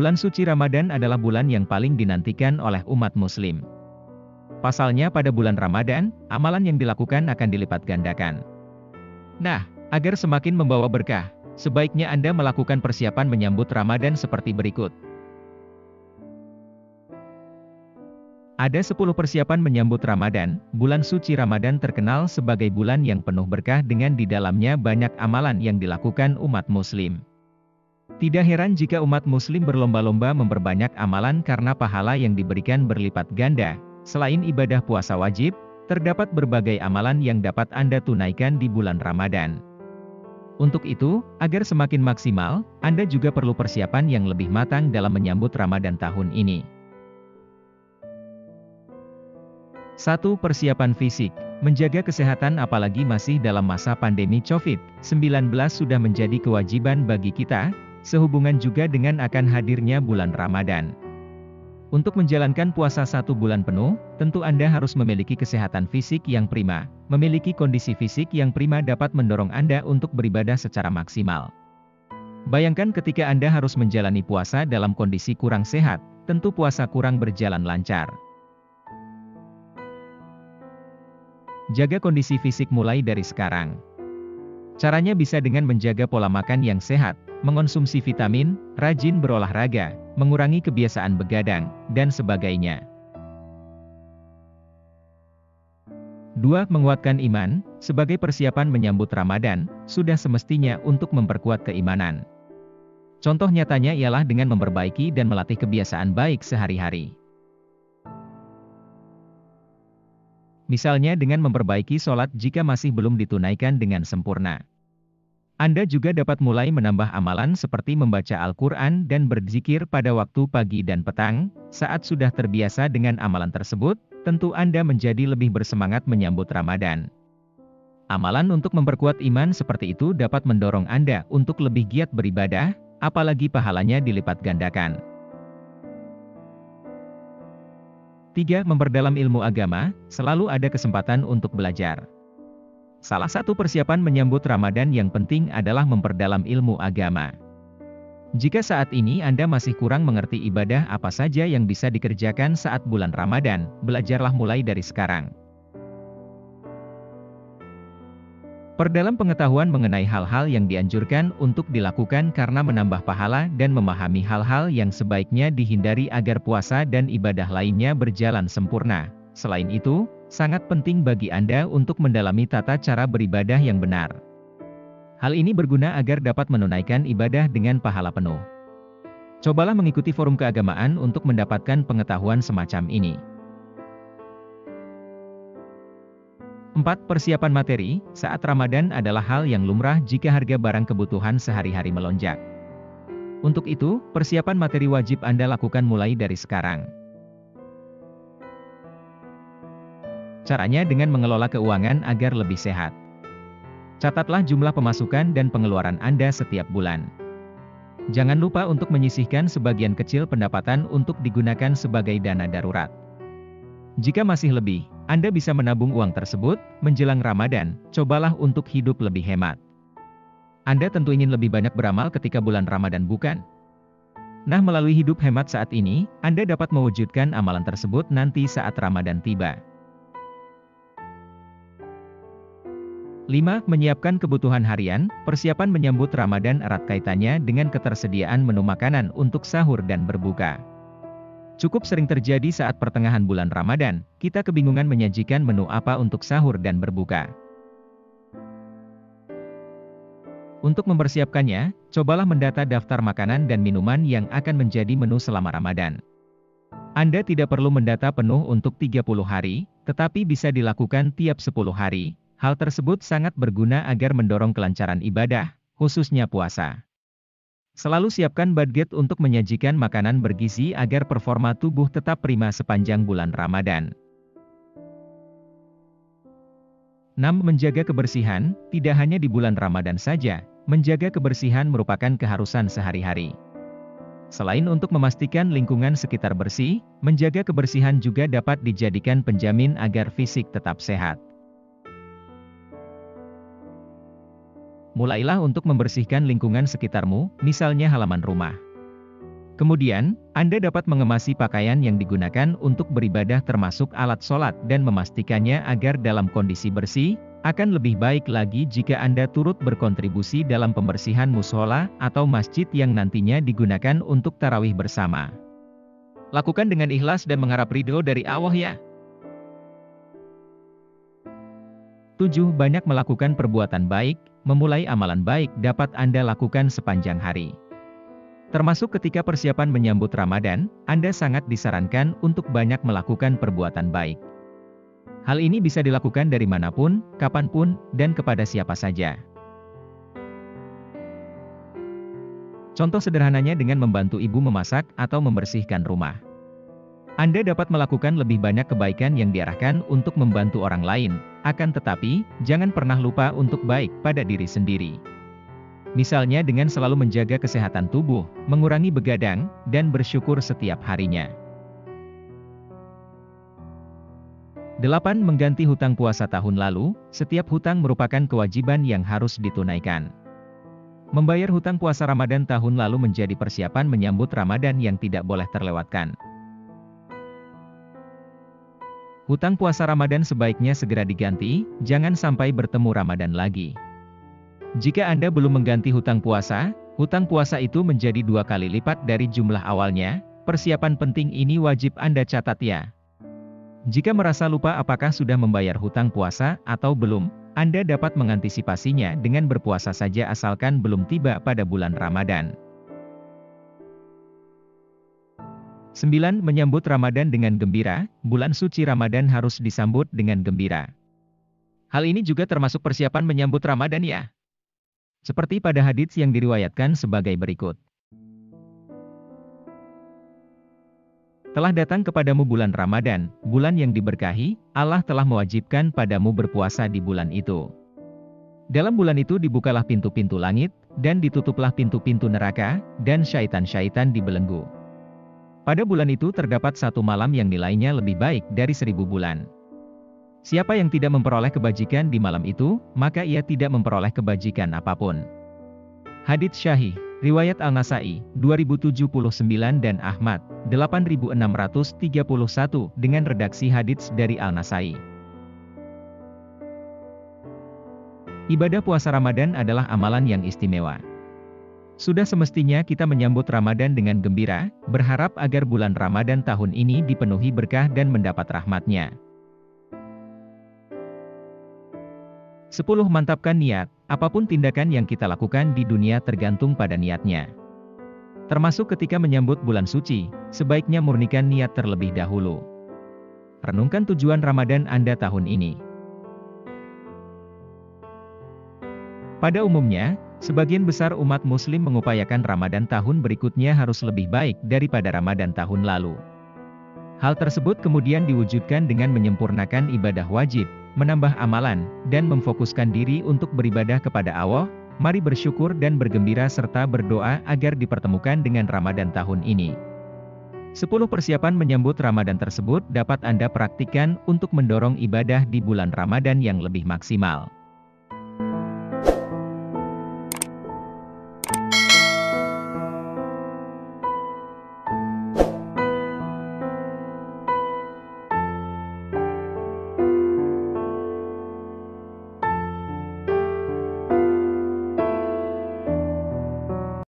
Bulan suci Ramadan adalah bulan yang paling dinantikan oleh umat muslim. Pasalnya pada bulan Ramadan, amalan yang dilakukan akan dilipat gandakan. Nah, agar semakin membawa berkah, sebaiknya Anda melakukan persiapan menyambut Ramadan seperti berikut. Ada 10 persiapan menyambut Ramadan. Bulan suci Ramadan terkenal sebagai bulan yang penuh berkah dengan di dalamnya banyak amalan yang dilakukan umat muslim. Tidak heran jika umat muslim berlomba-lomba memperbanyak amalan karena pahala yang diberikan berlipat ganda. Selain ibadah puasa wajib, terdapat berbagai amalan yang dapat Anda tunaikan di bulan Ramadan. Untuk itu, agar semakin maksimal, Anda juga perlu persiapan yang lebih matang dalam menyambut Ramadan tahun ini. 1. Persiapan fisik. Menjaga kesehatan apalagi masih dalam masa pandemi COVID-19 sudah menjadi kewajiban bagi kita, sehubungan juga dengan akan hadirnya bulan Ramadan. Untuk menjalankan puasa 1 bulan penuh, tentu Anda harus memiliki kesehatan fisik yang prima. Memiliki kondisi fisik yang prima dapat mendorong Anda untuk beribadah secara maksimal. Bayangkan ketika Anda harus menjalani puasa dalam kondisi kurang sehat, tentu puasa kurang berjalan lancar. Jaga kondisi fisik mulai dari sekarang. Caranya bisa dengan menjaga pola makan yang sehat, mengonsumsi vitamin, rajin berolahraga, mengurangi kebiasaan begadang, dan sebagainya. 2. Menguatkan iman. Sebagai persiapan menyambut Ramadan, sudah semestinya untuk memperkuat keimanan. Contoh nyatanya ialah dengan memperbaiki dan melatih kebiasaan baik sehari-hari. Misalnya dengan memperbaiki sholat jika masih belum ditunaikan dengan sempurna. Anda juga dapat mulai menambah amalan seperti membaca Al-Quran dan berzikir pada waktu pagi dan petang. Saat sudah terbiasa dengan amalan tersebut, tentu Anda menjadi lebih bersemangat menyambut Ramadan. Amalan untuk memperkuat iman seperti itu dapat mendorong Anda untuk lebih giat beribadah, apalagi pahalanya dilipat gandakan. 3. Memperdalam ilmu agama. Selalu ada kesempatan untuk belajar. Salah satu persiapan menyambut Ramadan yang penting adalah memperdalam ilmu agama. Jika saat ini Anda masih kurang mengerti ibadah apa saja yang bisa dikerjakan saat bulan Ramadan, belajarlah mulai dari sekarang. Perdalam pengetahuan mengenai hal-hal yang dianjurkan untuk dilakukan karena menambah pahala dan memahami hal-hal yang sebaiknya dihindari agar puasa dan ibadah lainnya berjalan sempurna. Selain itu, sangat penting bagi Anda untuk mendalami tata cara beribadah yang benar. Hal ini berguna agar dapat menunaikan ibadah dengan pahala penuh. Cobalah mengikuti forum keagamaan untuk mendapatkan pengetahuan semacam ini. 4. Persiapan materi. Saat Ramadan adalah hal yang lumrah jika harga barang kebutuhan sehari-hari melonjak. Untuk itu, persiapan materi wajib Anda lakukan mulai dari sekarang. Caranya dengan mengelola keuangan agar lebih sehat. Catatlah jumlah pemasukan dan pengeluaran Anda setiap bulan. Jangan lupa untuk menyisihkan sebagian kecil pendapatan untuk digunakan sebagai dana darurat. Jika masih lebih, Anda bisa menabung uang tersebut. Menjelang Ramadan, cobalah untuk hidup lebih hemat. Anda tentu ingin lebih banyak beramal ketika bulan Ramadan, bukan? Nah, melalui hidup hemat saat ini, Anda dapat mewujudkan amalan tersebut nanti saat Ramadan tiba. 5. Menyiapkan kebutuhan harian. Persiapan menyambut Ramadan erat kaitannya dengan ketersediaan menu makanan untuk sahur dan berbuka. Cukup sering terjadi saat pertengahan bulan Ramadan, kita kebingungan menyajikan menu apa untuk sahur dan berbuka. Untuk mempersiapkannya, cobalah mendata daftar makanan dan minuman yang akan menjadi menu selama Ramadan. Anda tidak perlu mendata penuh untuk 30 hari, tetapi bisa dilakukan tiap 10 hari. Hal tersebut sangat berguna agar mendorong kelancaran ibadah, khususnya puasa. Selalu siapkan budget untuk menyajikan makanan bergizi agar performa tubuh tetap prima sepanjang bulan Ramadan. 6. Menjaga kebersihan. Tidak hanya di bulan Ramadan saja, menjaga kebersihan merupakan keharusan sehari-hari. Selain untuk memastikan lingkungan sekitar bersih, menjaga kebersihan juga dapat dijadikan penjamin agar fisik tetap sehat. Mulailah untuk membersihkan lingkungan sekitarmu, misalnya halaman rumah. Kemudian, Anda dapat mengemasi pakaian yang digunakan untuk beribadah termasuk alat sholat dan memastikannya agar dalam kondisi bersih. Akan lebih baik lagi jika Anda turut berkontribusi dalam pembersihan mushola atau masjid yang nantinya digunakan untuk tarawih bersama. Lakukan dengan ikhlas dan mengharap ridho dari Allah ya. 7. Banyak melakukan perbuatan baik. Memulai amalan baik dapat Anda lakukan sepanjang hari. Termasuk ketika persiapan menyambut Ramadan, Anda sangat disarankan untuk banyak melakukan perbuatan baik. Hal ini bisa dilakukan dari manapun, kapanpun, dan kepada siapa saja. Contoh sederhananya dengan membantu ibu memasak atau membersihkan rumah. Anda dapat melakukan lebih banyak kebaikan yang diarahkan untuk membantu orang lain, akan tetapi, jangan pernah lupa untuk baik pada diri sendiri. Misalnya dengan selalu menjaga kesehatan tubuh, mengurangi begadang, dan bersyukur setiap harinya. 8. Mengganti hutang puasa tahun lalu. Setiap hutang merupakan kewajiban yang harus ditunaikan. Membayar hutang puasa Ramadan tahun lalu menjadi persiapan menyambut Ramadan yang tidak boleh terlewatkan. Hutang puasa Ramadan sebaiknya segera diganti, jangan sampai bertemu Ramadan lagi. Jika Anda belum mengganti hutang puasa itu menjadi 2 kali lipat dari jumlah awalnya. Persiapan penting ini wajib Anda catat ya. Jika merasa lupa apakah sudah membayar hutang puasa atau belum, Anda dapat mengantisipasinya dengan berpuasa saja asalkan belum tiba pada bulan Ramadan. 9. Menyambut Ramadan dengan gembira. Bulan suci Ramadan harus disambut dengan gembira. Hal ini juga termasuk persiapan menyambut Ramadan ya. Seperti pada hadits yang diriwayatkan sebagai berikut. Telah datang kepadamu bulan Ramadan, bulan yang diberkahi, Allah telah mewajibkan padamu berpuasa di bulan itu. Dalam bulan itu dibukalah pintu-pintu langit, dan ditutuplah pintu-pintu neraka, dan syaitan-syaitan dibelenggu. Pada bulan itu terdapat 1 malam yang nilainya lebih baik dari 1000 bulan. Siapa yang tidak memperoleh kebajikan di malam itu, maka ia tidak memperoleh kebajikan apapun. Hadits Syahih, riwayat Al-Nasai, 2079 dan Ahmad, 8631 dengan redaksi hadits dari Al-Nasai. Ibadah puasa Ramadan adalah amalan yang istimewa. Sudah semestinya kita menyambut Ramadan dengan gembira, berharap agar bulan Ramadan tahun ini dipenuhi berkah dan mendapat rahmat-Nya. 10. Mantapkan niat. Apapun tindakan yang kita lakukan di dunia tergantung pada niatnya. Termasuk ketika menyambut bulan suci, sebaiknya murnikan niat terlebih dahulu. Renungkan tujuan Ramadan Anda tahun ini. Pada umumnya, sebagian besar umat muslim mengupayakan Ramadan tahun berikutnya harus lebih baik daripada Ramadan tahun lalu. Hal tersebut kemudian diwujudkan dengan menyempurnakan ibadah wajib, menambah amalan, dan memfokuskan diri untuk beribadah kepada Allah. Mari bersyukur dan bergembira serta berdoa agar dipertemukan dengan Ramadan tahun ini. 10 persiapan menyambut Ramadan tersebut dapat Anda praktikkan untuk mendorong ibadah di bulan Ramadan yang lebih maksimal.